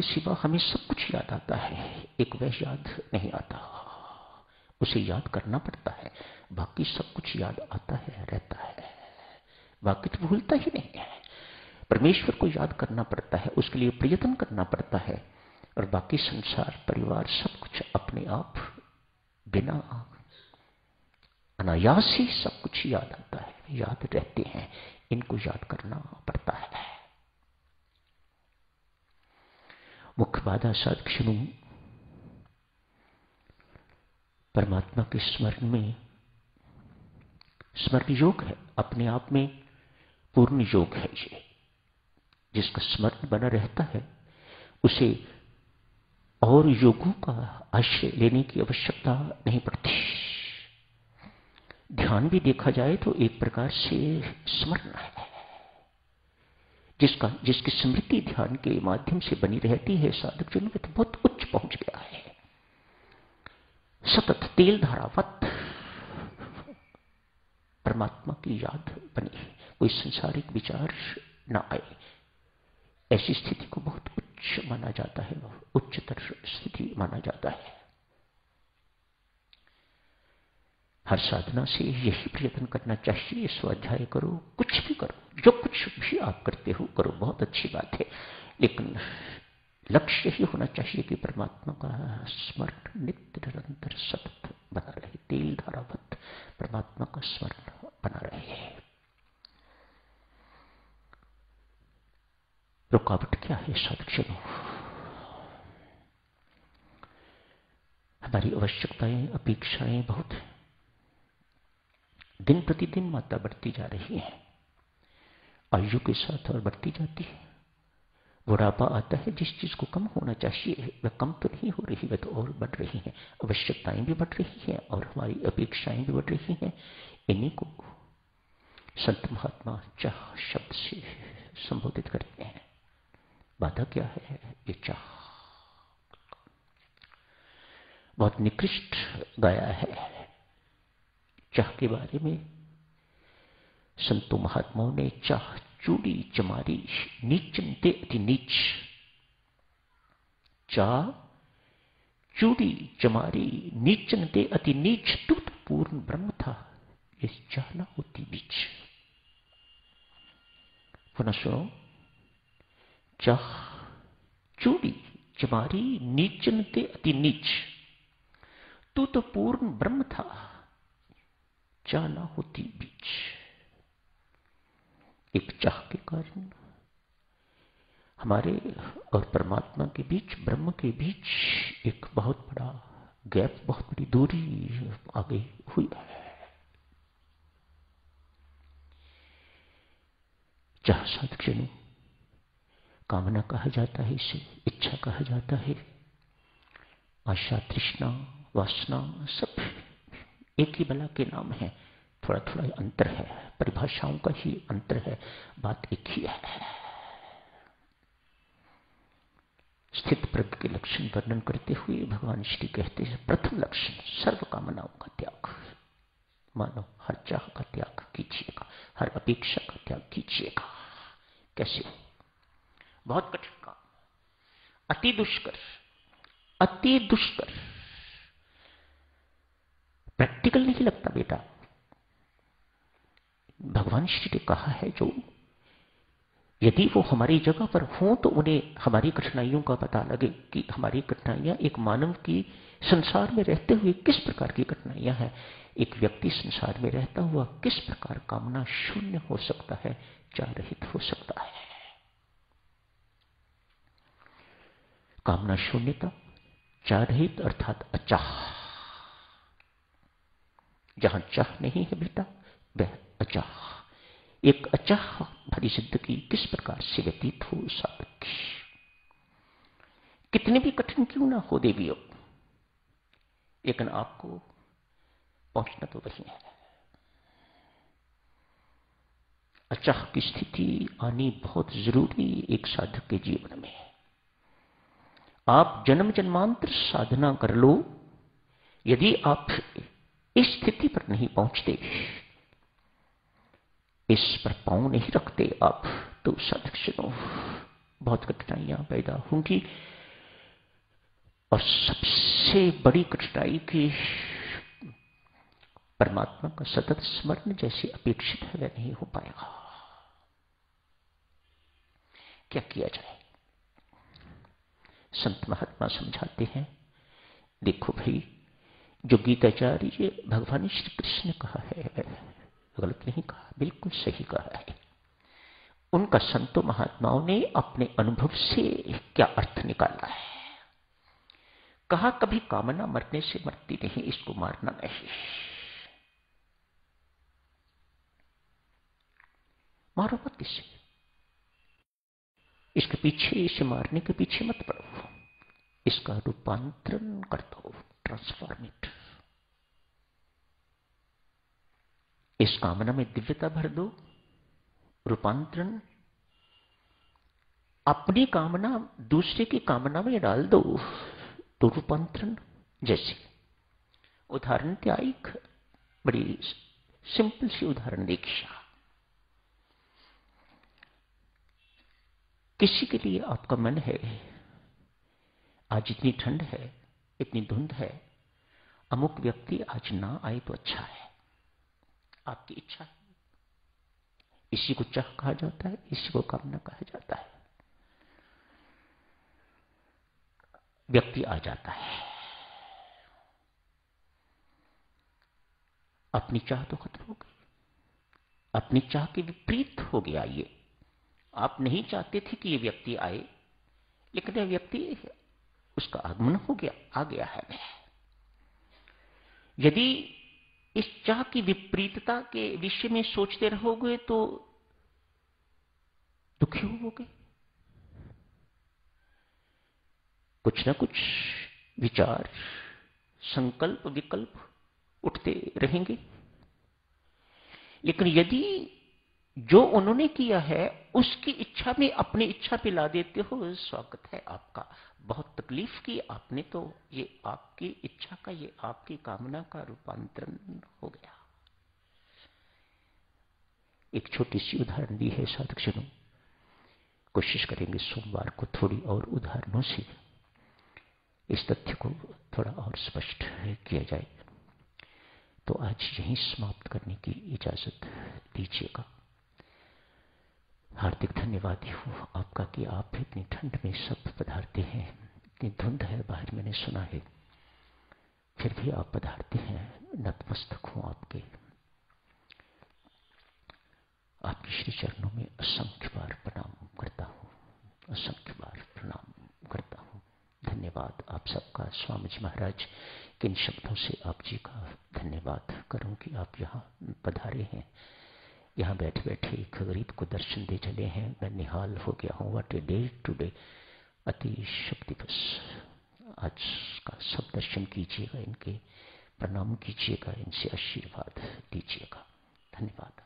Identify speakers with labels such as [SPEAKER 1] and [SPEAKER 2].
[SPEAKER 1] के सिवा हमें सब कुछ याद आता है, एक वह याद नहीं आता। उसे याद करना पड़ता है, बाकी सब कुछ याद आता है, रहता है, बाकी तो भूलता ही नहीं है। परमेश्वर को याद करना पड़ता है, उसके लिए प्रयत्न करना पड़ता है, और बाकी संसार, परिवार, सब कुछ अपने आप बिना अनायास ही सब कुछ याद आता है, याद रहते हैं। इनको याद करना पड़ता है। मुख्य बाधा साधक्षणु परमात्मा के स्मरण में, स्मरण योग है, अपने आप में पूर्ण योग है ये। जिसका स्मरण बना रहता है उसे और योगों का आश्रय लेने की आवश्यकता नहीं पड़ती। ध्यान भी देखा जाए तो एक प्रकार से स्मरण है। जिसकी स्मृति ध्यान के माध्यम से बनी रहती है, साधक जन में तो बहुत उच्च पहुंच गया है। सतत तेल धारावत परमात्मा की याद बनी, कोई संसारिक विचार ना आए, ऐसी स्थिति को बहुत उच्च माना जाता है, उच्चतर स्थिति माना जाता है। हर साधना से यही प्रयत्न करना चाहिए। स्वाध्याय करो, कुछ भी करो, जो कुछ भी आप करते हो करो, बहुत अच्छी बात है, लेकिन लक्ष्य ही होना चाहिए कि परमात्मा का स्मरण नित्य निरंतर सतत बना रहे, तेल धारावत परमात्मा का स्मरण बना रहे। रुकावट क्या है साधक? हमारी आवश्यकताएं, अपेक्षाएं बहुत हैं। दिन प्रतिदिन मात्रा बढ़ती जा रही है, आयु के साथ और बढ़ती जाती है। बुढ़ापा आता है, जिस चीज को कम होना चाहिए वह कम तो नहीं हो रही, वह तो और बढ़ रही है। आवश्यकताएं भी बढ़ रही हैं और हमारी अपेक्षाएं भी बढ़ रही हैं। इन्हीं को संत महात्मा चाह शब्द से संबोधित करते हैं। बाधा क्या है? ये चाह। बहुत निकृष्ट गाया है चाह के बारे में संतों महात्माओं ने। चाह चूड़ी चमारी नीचन ते अति नीच। चाह चूड़ी चमारी नीचन ते अति नीच, तू तो पूर्ण ब्रह्म था, इस चाह ना होती बीच। पुनः सुनो, चाह चूड़ी चमारी नीचन ते अति नीच, तू तो पूर्ण ब्रह्म था, चाह ना होती बीच। एक चाह के कारण हमारे और परमात्मा के बीच, ब्रह्म के बीच एक बहुत बड़ा गैप, बहुत बड़ी दूरी आ गई हुई है। चाह साधक कामना कहा जाता है, इसे इच्छा कहा जाता है। आशा, तृष्णा, वासना सब एक ही बला के नाम है। थोड़ा थोड़ा अंतर है, परिभाषाओं का ही अंतर है, बात एक ही है। स्थित प्रज्ञ के लक्षण वर्णन करते हुए भगवान श्री कहते हैं, प्रथम लक्षण सर्व कामनाओं का त्याग। मानो हर चाह का त्याग कीजिएगा, हर अपेक्षा का त्याग कीजिएगा। कैसे? बहुत कठिन काम, अति दुष्कर, अति दुष्कर। प्रैक्टिकल नहीं लगता बेटा। भगवान श्री ने कहा है, जो यदि वो हमारी जगह पर हों तो उन्हें हमारी कठिनाइयों का पता लगे कि हमारी कठिनाइयां एक मानव की संसार में रहते हुए किस प्रकार की कठिनाइयां हैं। एक व्यक्ति संसार में रहता हुआ किस प्रकार कामना शून्य हो सकता है, चाह रहित हो सकता है। कामना शून्यता, चाह रहित अर्थात अचाह। जहां चाह नहीं है बेटा, वह अचाह। एक अचाह भरी जिंदगी किस प्रकार से व्यतीत हो साधक की। कितने भी कठिन क्यों ना हो देवियों, लेकिन आपको पहुंचना तो वही है। अचाह की स्थिति आनी बहुत जरूरी एक साधक के जीवन में। आप जन्म जन्मांतर साधना कर लो, यदि आप इस स्थिति पर नहीं पहुंचते, इस पर पांव नहीं रखते आप, तो साधक सुनो, बहुत कठिनाइयां पैदा होंगी। और सबसे बड़ी कठिनाई की परमात्मा का सतत स्मरण जैसे अपेक्षित है वह नहीं हो पाएगा। क्या किया जाए? संत महात्मा समझाते हैं, देखो भाई, जो गीताचार्य भगवान श्री कृष्ण ने कहा है गलत नहीं कहा, बिल्कुल सही कहा है। उनका संतों महात्माओं ने अपने अनुभव से क्या अर्थ निकाला है। कहा कभी कामना मरने से मरती नहीं, इसको मारना नहीं। मारो मत इसे, इसके पीछे, इसे मारने के पीछे मत पड़ो, इसका रूपांतरण कर दो, ट्रांसफॉर्मेट। इस कामना में दिव्यता भर दो, रूपांतरण। अपनी कामना दूसरे की कामना में डाल दो तो रूपांतरण। जैसे उदाहरण क्या, एक बड़ी सिंपल सी उदाहरण देखिए। किसी के लिए आपका मन है, आज इतनी ठंड है, इतनी धुंध है, अमुक व्यक्ति आज ना आए तो अच्छा है, आपकी इच्छा है। इसी को चाह कहा जाता है, इसी को कामना कहा जाता है। व्यक्ति आ जाता है, अपनी चाह तो खत्म हो गई, अपनी चाह के विपरीत हो गया ये। आप नहीं चाहते थे कि ये व्यक्ति आए, लेकिन यह व्यक्ति, उसका आगमन हो गया, आ गया है। यदि इस चाह की विपरीतता के विषय में सोचते रहोगे तो दुखी होगे। कुछ ना कुछ विचार, संकल्प, विकल्प उठते रहेंगे। लेकिन यदि जो उन्होंने किया है उसकी इच्छा में अपनी इच्छा पे ला देते हो, स्वागत है आपका। बहुत तकलीफ की आपने, तो ये आपकी इच्छा का, ये आपकी कामना का रूपांतरण हो गया। एक छोटी सी उदाहरण दी है साधकजनों, कोशिश करेंगे सोमवार को थोड़ी और उदाहरणों से इस तथ्य को थोड़ा और स्पष्ट किया जाए। तो आज यहीं समाप्त करने की इजाजत दीजिएगा। हार्दिक धन्यवादी हूँ आपका कि आप इतनी ठंड में सब पधारते हैं। इतनी धुंध है बाहर, मैंने सुना है, फिर भी आप पधारते हैं। नतमस्तक हूँ आपके श्री चरणों में असंख्य बार प्रणाम करता हूँ, असंख्य बार प्रणाम करता हूँ। धन्यवाद आप सबका। स्वामी जी महाराज, किन शब्दों से आप जी का धन्यवाद करूं कि आप यहाँ पधारे हैं, यहाँ बैठे बैठे एक गरीब को दर्शन दे चले हैं। मैं निहाल हो गया हूँ। व्हाट ए डे टुडे, अति शक्ति दिवस। आज का सब दर्शन कीजिएगा, इनके प्रणाम कीजिएगा, इनसे आशीर्वाद दीजिएगा। धन्यवाद।